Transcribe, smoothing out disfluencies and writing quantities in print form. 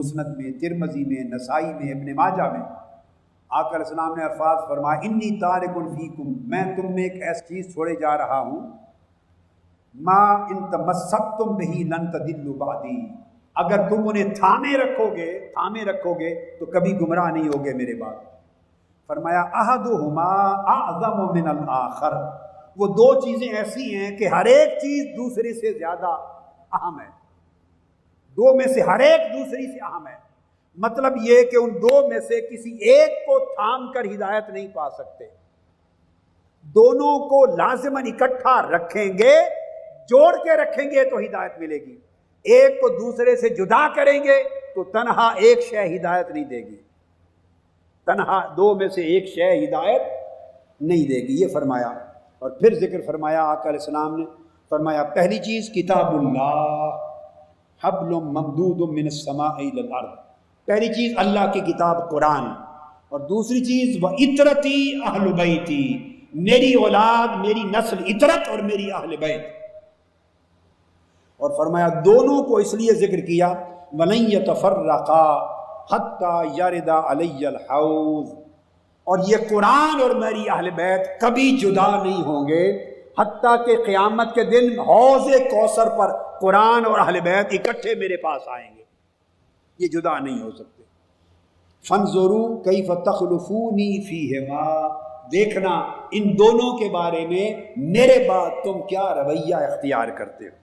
مسند میں، ترمذی میں، نسائی میں، ابن ماجہ میں آقا علیہ السلام نے الفاظ فرمایا انی تارک فیکم، میں تم میں ایک ایسی چیز چھوڑے جا رہا ہوں، ما ان تمسکتم بہ لن تضلوا بعدی، اگر تم انہیں تھامے رکھو گے تو کبھی گمراہ نہیں ہوگے میرے بعد۔ فرمایا احدہما اعظم من الآخر، وہ دو چیزیں ایسی ہیں کہ ہر ایک چیز دوسرے سے زیادہ اہم ہے، دو میں سے ہر ایک دوسری سے اہم ہے۔ مطلب یہ کہ ان دو میں سے کسی ایک کو تھام کر ہدایت نہیں پا سکتے، دونوں کو لازماً اکٹھا رکھیں گے، جوڑ کے رکھیں گے تو ہدایت ملے گی، ایک کو دوسرے سے جدا کریں گے تو تنہا ایک شے ہدایت نہیں دے گی، تنہا دو میں سے ایک شے ہدایت نہیں دے گی، یہ فرمایا۔ اور پھر ذکر فرمایا آقا علیہ السلام نے، فرمایا پہلی چیز کتاب اللہ حبل ممدود من السماء الی الارض، پہلی چیز اللہ کی کتاب قرآن، اور دوسری چیز وَإِطْرَتِي اہل بیتی، میری اولاد، میری نسل عطرت اور میری اہل بیت۔ اور فرمایا دونوں کو اس لیے ذکر کیا وَلَن يَتَفَرَّقَا حَتَّى يَرِدَ عَلَيَّ الْحَوْض، اور یہ قرآن اور میری اہل بیت کبھی جدا نہیں ہوں گے حتیٰ کہ قیامت کے دن حوض کوثر پر قرآن اور اہل بیت اکٹھے میرے پاس آئیں گے، یہ جدا نہیں ہو سکتے۔ فَانظُرُوا كَيْفَ تَخْلُفُونِي فِيهِمَا، دیکھنا ان دونوں کے بارے میں میرے بعد تم کیا رویہ اختیار کرتے ہو۔